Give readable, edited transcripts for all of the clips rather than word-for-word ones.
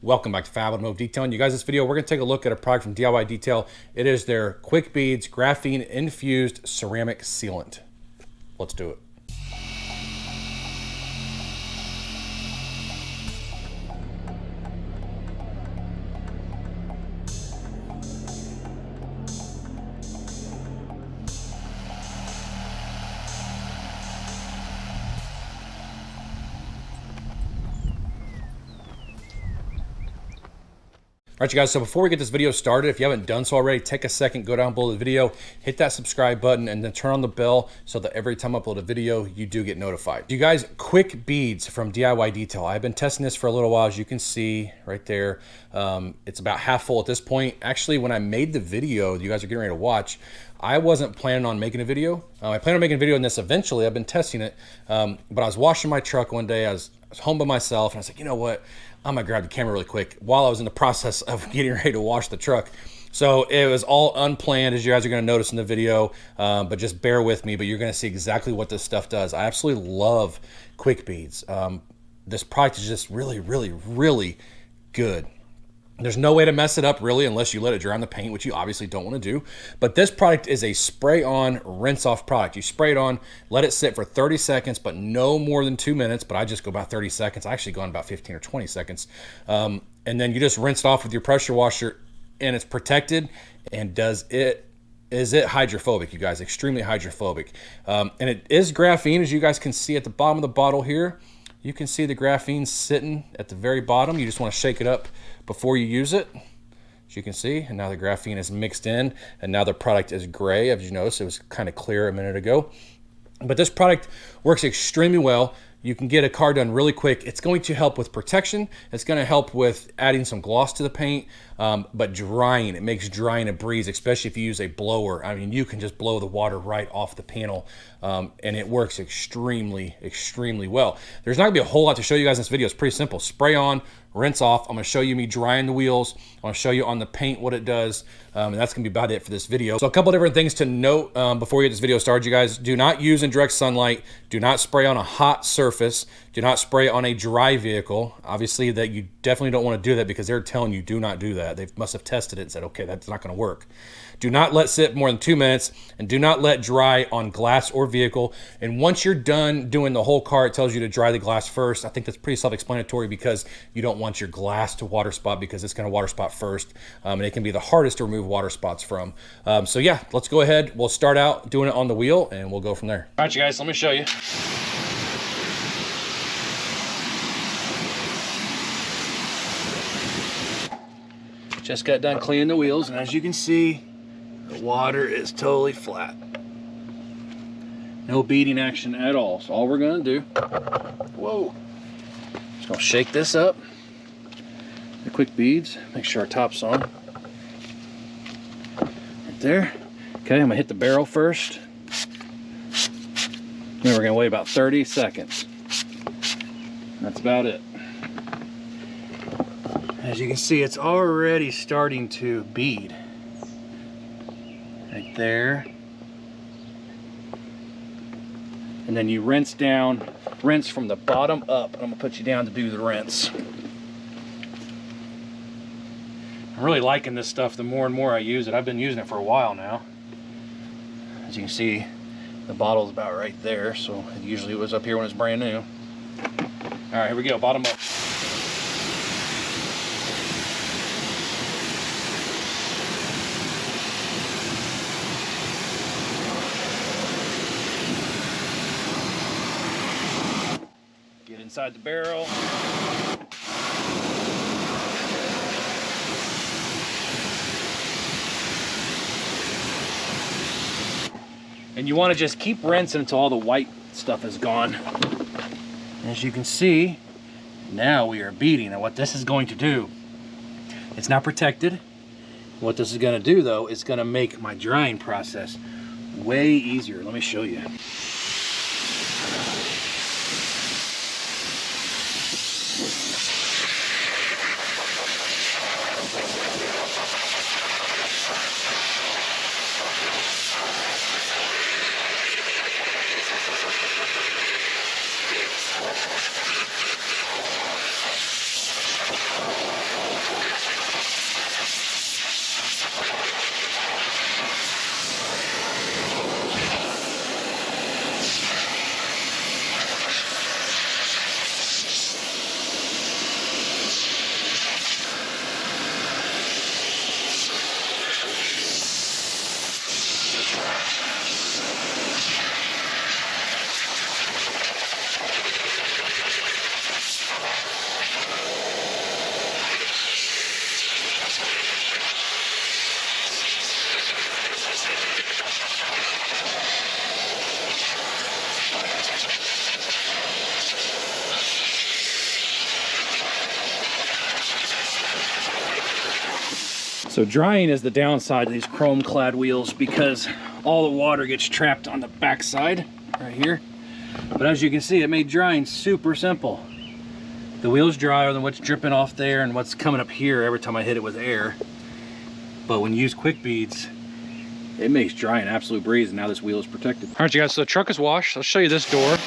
Welcome back to Fab Automotive Detailing. You guys, this video, we're going to take a look at a product from DIY Detail. It is their Quick Beads Graphene Infused Ceramic Sealant. Let's do it. All right, you guys, so before we get this video started, if you haven't done so already, take a second, go down below the video, hit that subscribe button, and then turn on the bell so that every time I upload a video, you do get notified. You guys, Quick Beads from DIY Detail. I've been testing this for a little while, as you can see right there. It's about half full at this point. Actually, when I made the video you guys are getting ready to watch, I wasn't planning on making a video. I plan on making a video on this eventually. I've been testing it, but I was washing my truck one day. I was home by myself, and I was like, you know what? I'm gonna grab the camera really quick while I was in the process of getting ready to wash the truck. So it was all unplanned, as you guys are gonna notice in the video, but just bear with me, but you're gonna see exactly what this stuff does. I absolutely love Quick Beads. This product is just really, really, really good. There's no way to mess it up really unless you let it dry on the paint, which you obviously don't want to do. But this product is a spray-on, rinse-off product. You spray it on, let it sit for 30 seconds, but no more than 2 minutes. But I just go about 30 seconds. I actually go on about 15 or 20 seconds. And then you just rinse it off with your pressure washer, and it's protected. And is it hydrophobic, you guys? Extremely hydrophobic. And it is graphene, as you guys can see at the bottom of the bottle here. You can see the graphene sitting at the very bottom. You just want to shake it up before you use it, as you can see. And now the graphene is mixed in, and now the product is gray. As you notice, it was kind of clear a minute ago. But this product works extremely well. You can get a car done really quick. It's going to help with protection. It's going to help with adding some gloss to the paint, but drying, it makes drying a breeze, especially if you use a blower. I mean, you can just blow the water right off the panel, and it works extremely, extremely well. There's not gonna be a whole lot to show you guys in this video. It's pretty simple. Spray on, rinse off. I'm gonna show you me drying the wheels. I'm gonna show you on the paint what it does, and that's gonna be about it for this video. So a couple different things to note before we get this video started, you guys. Do not use in direct sunlight. Do not spray on a hot surface. Do not spray on a dry vehicle. Obviously, that you definitely don't want to do that because they're telling you do not do that. They must have tested it and said, okay, that's not going to work. Do not let sit more than 2 minutes, and do not let dry on glass or vehicle. And once you're done doing the whole car, it tells you to dry the glass first. I think that's pretty self-explanatory because you don't want your glass to water spot because it's going to water spot first, and it can be the hardest to remove water spots from. So yeah, let's go ahead. We'll start out doing it on the wheel, and we'll go from there. All right, you guys, let me show you. Just got done cleaning the wheels, and as you can see, the water is totally flat. No beading action at all. So all we're gonna do, whoa, just gonna shake this up. The Quick Beads, make sure our top's on. Right there. Okay, I'm gonna hit the barrel first. Then we're gonna wait about 30 seconds. That's about it. As you can see, it's already starting to bead. Right there. And then you rinse down, rinse from the bottom up. I'm gonna put you down to do the rinse. I'm really liking this stuff the more and more I use it. I've been using it for a while now. As you can see, the bottle's about right there, so usually it was up here when it's brand new. All right, here we go, bottom up. Get inside the barrel. And you want to just keep rinsing until all the white stuff is gone. As you can see, now we are beading. And what this is going to do, it's not protected. What this is going to do though, is going to make my drying process way easier. Let me show you. So drying is the downside of these chrome clad wheels because all the water gets trapped on the back side right here. But as you can see, it made drying super simple. The wheel's drier than what's dripping off there and what's coming up here every time I hit it with air. But when you use quick beads, it makes drying an absolute breeze, and now this wheel is protected. All right, you guys, so the truck is washed. I'll show you this door.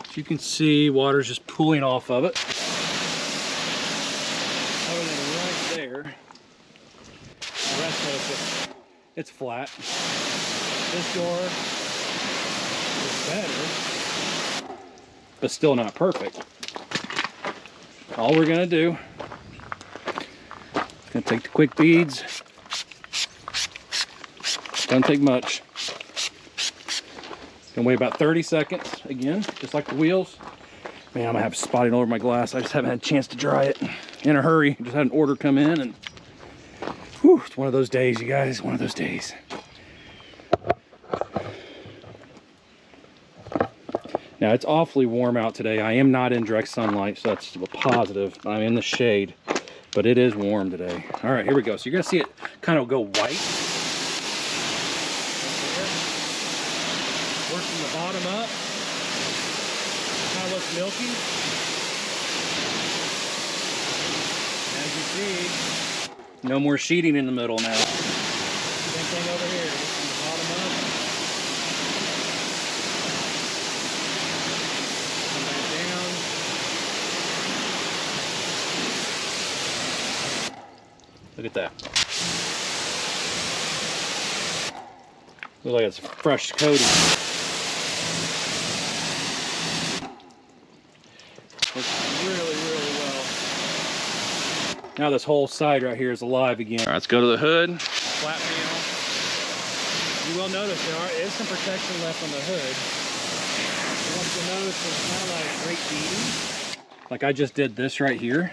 As you can see, water's just pooling off of it. Other than right there, the rest of it's flat. This door is better, but still not perfect. All we're gonna do is gonna take the quick beads. Doesn't take much. Gonna wait about 30 seconds again, just like the wheels. Man, I'm gonna have spotting all over my glass. I just haven't had a chance to dry it in a hurry. Just had an order come in, and whew, it's one of those days, you guys. One of those days. Now it's awfully warm out today. I am not in direct sunlight, so that's a positive. I'm in the shade, but it is warm today. All right, here we go. So you're gonna see it kind of go white. Work from the bottom up. Kind of looks milky. As you see, no more sheeting in the middle now. Same thing over here. Work from the bottom up. Come back down. Look at that. Looks like it's fresh coating. Works really, really well. Now this whole side right here is alive again. All right, let's go to the hood. Flat panel. You will notice there is some protection left on the hood. What you'll notice is kind of like great beading. Like I just did this right here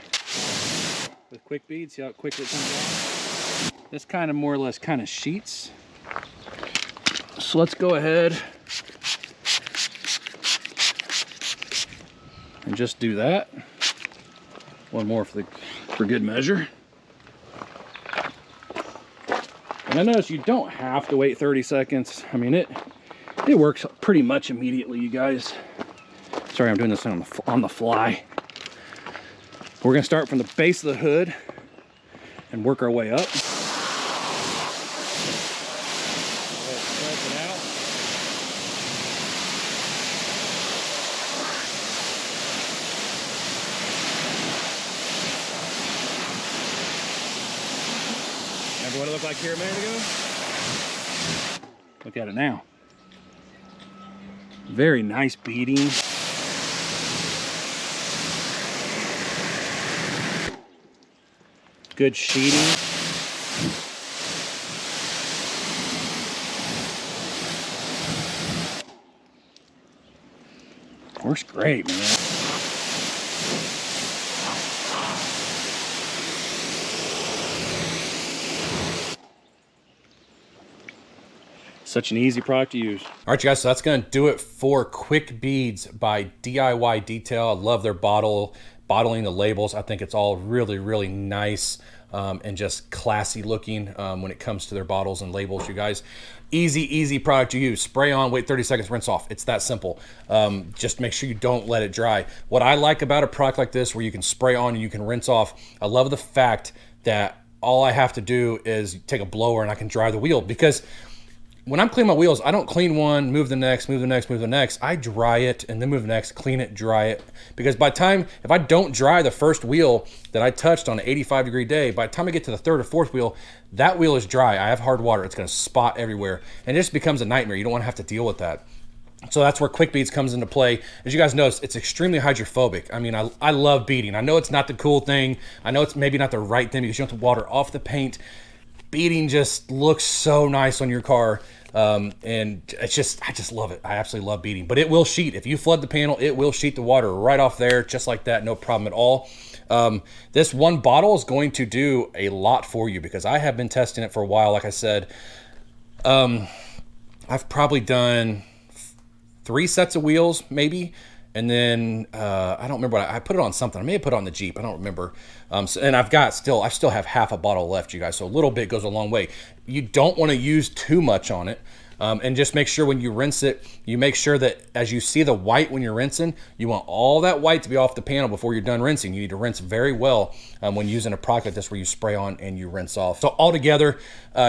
with quick beads. See how quickly it comes off? This kind of more or less kind of sheets. So let's go ahead and just do that. One more for good measure. And I notice you don't have to wait 30 seconds. I mean, it works pretty much immediately, you guys. Sorry, I'm doing this on the fly. We're gonna start from the base of the hood and work our way up. Remember what it looked like here a minute ago? Look at it now. Very nice beading. Good sheeting. Works great, man. Such an easy product to use. All right, you guys, so that's gonna do it for Quick Beads by DIY Detail. I love their bottling the labels. I think it's all really, really nice and just classy looking when it comes to their bottles and labels, you guys. Easy product to use. Spray on, wait 30 seconds, rinse off. It's that simple. Just make sure you don't let it dry. What I like about a product like this, where you can spray on and you can rinse off, I love the fact that all I have to do is take a blower and I can dry the wheel. Because when I'm cleaning my wheels, I don't clean one, move the next, move the next, move the next. I dry it and then move the next, clean it, dry it. Because by the time, if I don't dry the first wheel that I touched on an 85-degree day, by the time I get to the third or fourth wheel, that wheel is dry. I have hard water. It's gonna spot everywhere. And it just becomes a nightmare. You don't wanna have to deal with that. So that's where Quick Beads comes into play. As you guys notice, it's extremely hydrophobic. I mean, I love beading. I know it's not the cool thing. I know it's maybe not the right thing because you don't have to water off the paint. Beading just looks so nice on your car. And it's just, I just love it. I absolutely love beading, but it will sheet. If you flood the panel, it will sheet the water right off there, just like that. No problem at all. This one bottle is going to do a lot for you because I have been testing it for a while. Like I said, I've probably done 3 sets of wheels maybe. And then I don't remember what I put it on something. I may have put it on the Jeep. I don't remember. And I still have half a bottle left, you guys. So a little bit goes a long way. You don't want to use too much on it. And just make sure when you rinse it, you make sure that as you see the white when you're rinsing, you want all that white to be off the panel before you're done rinsing. You need to rinse very well when using a product like this where you spray on and you rinse off. So altogether,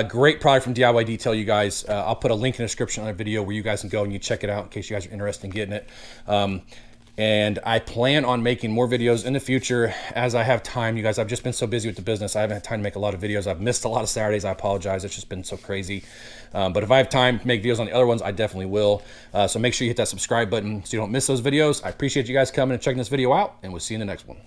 great product from DIY Detail, you guys. I'll put a link in the description on a video where you guys can go and you check it out in case you guys are interested in getting it. And I plan on making more videos in the future as I have time. You guys, I've just been so busy with the business. I haven't had time to make a lot of videos. I've missed a lot of Saturdays. I apologize. It's just been so crazy. But if I have time to make videos on the other ones, I definitely will. So make sure you hit that subscribe button so you don't miss those videos. I appreciate you guys coming and checking this video out, and we'll see you in the next one.